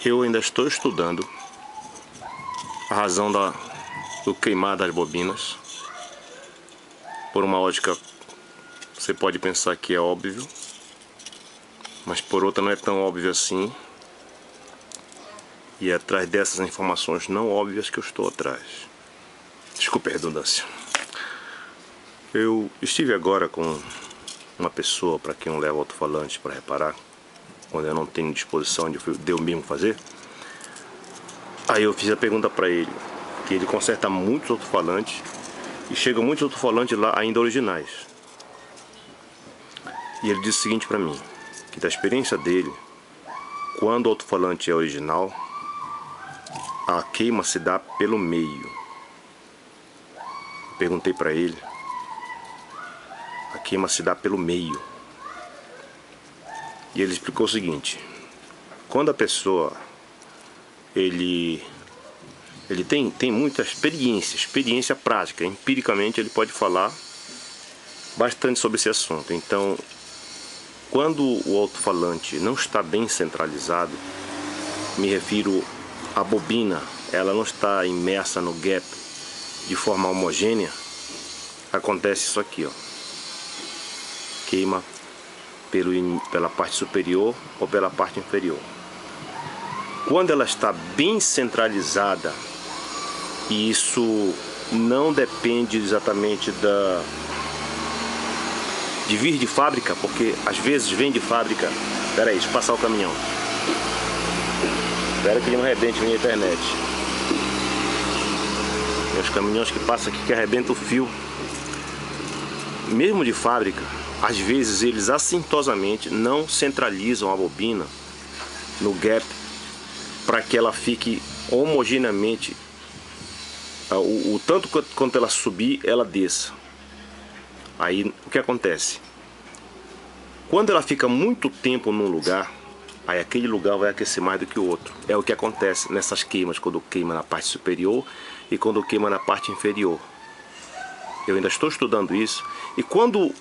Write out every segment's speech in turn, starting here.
Eu ainda estou estudando a razão do queimar das bobinas. Por uma ótica, você pode pensar que é óbvio, mas por outra não é tão óbvio assim. E é atrás dessas informações não óbvias que eu estou atrás. Desculpe a redundância. Eu estive agora com uma pessoa para quem eu levo alto-falante para reparar, quando eu não tenho disposição de eu mesmo fazer. Aí eu fiz a pergunta para ele, que ele conserta muitos alto-falantes e chega muitos alto-falantes lá ainda originais. E ele disse o seguinte para mim, que da experiência dele, quando o alto-falante é original, a queima se dá pelo meio. Perguntei para ele, a queima se dá pelo meio. E ele explicou o seguinte, quando a pessoa ele tem muita experiência prática, empiricamente ele pode falar bastante sobre esse assunto. Então, quando o alto-falante não está bem centralizado, me refiro à bobina, ela não está imersa no gap de forma homogênea, acontece isso aqui, ó. Queima pela parte superior ou pela parte inferior. Quando ela está bem centralizada, e isso não depende exatamente de vir de fábrica, porque às vezes vem de fábrica. Espera aí, deixa eu passar o caminhão. Espera que ele não arrebente minha internet. Tem os caminhões que passam aqui que arrebentam o fio. Mesmo de fábrica, às vezes eles assintosamente não centralizam a bobina no gap para que ela fique homogeneamente, o tanto quanto ela subir, ela desça. Aí o que acontece? Quando ela fica muito tempo num lugar, aí aquele lugar vai aquecer mais do que o outro. É o que acontece nessas queimas, quando queima na parte superior e quando queima na parte inferior. Eu ainda estou estudando isso. E quando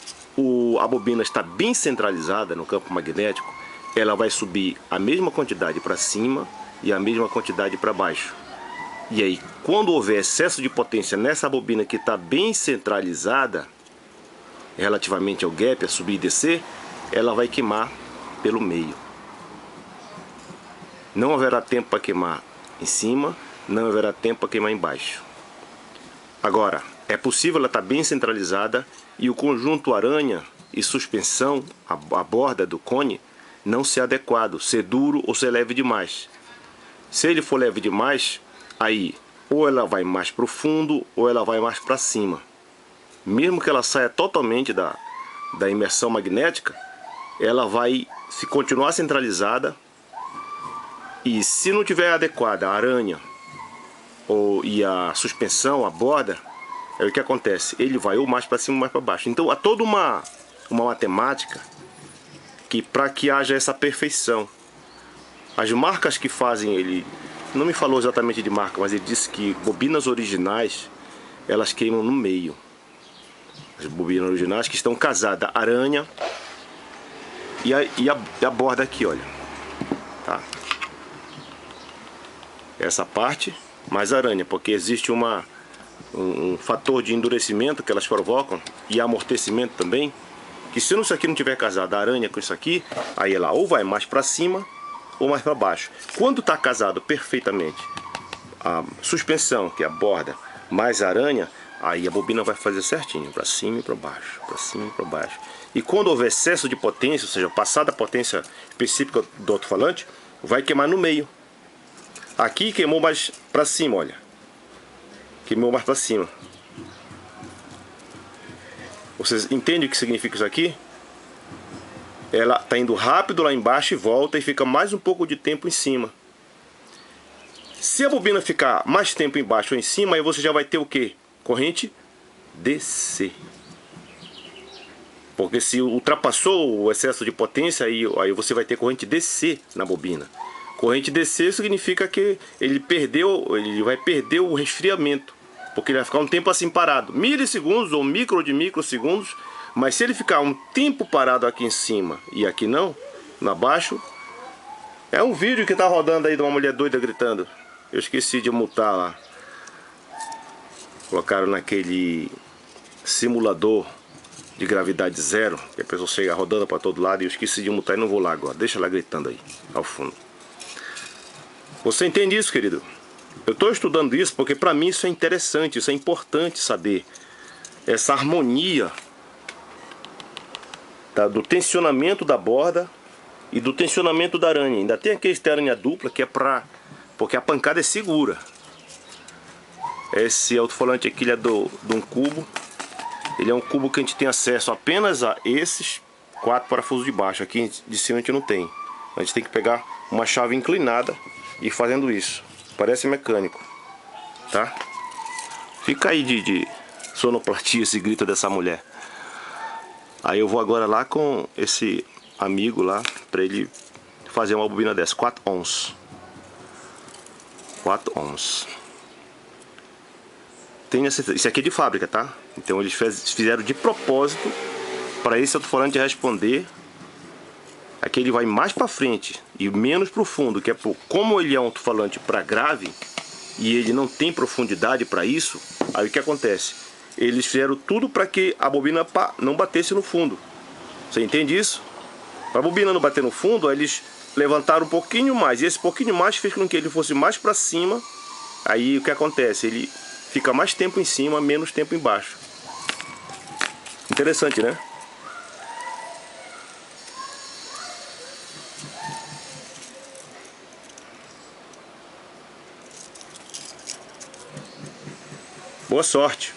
a bobina está bem centralizada no campo magnético, ela vai subir a mesma quantidade para cima e a mesma quantidade para baixo. E aí, quando houver excesso de potência nessa bobina que está bem centralizada, relativamente ao gap, a subir e descer, ela vai queimar pelo meio. Não haverá tempo para queimar em cima, não haverá tempo para queimar embaixo. Agora, é possível ela estar bem centralizada e o conjunto aranha e suspensão, a borda do cone, não ser adequado, ser duro ou ser leve demais. Se ele for leve demais, aí ou ela vai mais para o fundo ou ela vai mais para cima. Mesmo que ela saia totalmente da imersão magnética, ela vai se continuar centralizada, e se não tiver adequada a aranha e a suspensão, a borda, é o que acontece, ele vai ou mais para cima ou mais para baixo. Então há toda uma matemática que para que haja essa perfeição. As marcas que fazem, ele não me falou exatamente de marca, mas ele disse que bobinas originais, elas queimam no meio. As bobinas originais que estão casadas, aranha e a borda aqui, olha, tá? Essa parte mais aranha, porque existe um fator de endurecimento que elas provocam e amortecimento também, que se isso aqui não tiver casado a aranha com isso aqui, aí ela ou vai mais para cima ou mais para baixo. Quando está casado perfeitamente a suspensão, que é a borda, mais a aranha, aí a bobina vai fazer certinho, para cima e para baixo, para cima e para baixo. E quando houver excesso de potência, ou seja, passada a potência específica do alto-falante, vai queimar no meio. Aqui queimou mais para cima, olha. Queimou mais para cima. Vocês entendem o que significa isso aqui? Ela está indo rápido lá embaixo e volta e fica mais um pouco de tempo em cima. Se a bobina ficar mais tempo embaixo ou em cima, aí você já vai ter o quê? Corrente DC. Porque se ultrapassou o excesso de potência, aí você vai ter corrente DC na bobina. Corrente DC significa que ele vai perder o resfriamento, porque ele vai ficar um tempo assim parado, milissegundos ou micro de microsegundos. Mas se ele ficar um tempo parado aqui em cima e aqui não, abaixo, É um vídeo que tá rodando aí de uma mulher doida gritando. Eu esqueci de mutar lá. Colocaram naquele simulador de gravidade zero, que a pessoa chega rodando para todo lado, e eu esqueci de mutar e não vou lá agora. Deixa ela gritando aí, ao fundo. Você entende isso, querido? Eu estou estudando isso porque para mim isso é interessante, isso é importante saber. Essa harmonia do tensionamento da borda e do tensionamento da aranha. Ainda tem aquele aranha dupla que é porque a pancada é segura. Esse alto-falante aqui ele é de um cubo. Ele é um cubo que a gente tem acesso apenas a esses 4 parafusos de baixo. Aqui de cima a gente não tem. A gente tem que pegar uma chave inclinada e ir fazendo isso. Parece mecânico, tá? Fica aí de sonoplastia esse grito dessa mulher. Aí eu vou agora lá com esse amigo lá para ele fazer uma bobina dessa, 4 ohms. 4 ohms. Tenha certeza, isso aqui é de fábrica, tá? Então eles fizeram de propósito para esse alto-falante responder. Aqui ele vai mais para frente e menos para o fundo, que é como ele é um alto-falante para grave e ele não tem profundidade para isso. Aí o que acontece? Eles fizeram tudo para que a bobina não batesse no fundo. Você entende isso? Para a bobina não bater no fundo, aí eles levantaram um pouquinho mais. E esse pouquinho mais fez com que ele fosse mais para cima. Aí o que acontece? Ele fica mais tempo em cima, menos tempo embaixo. Interessante, né? Boa sorte!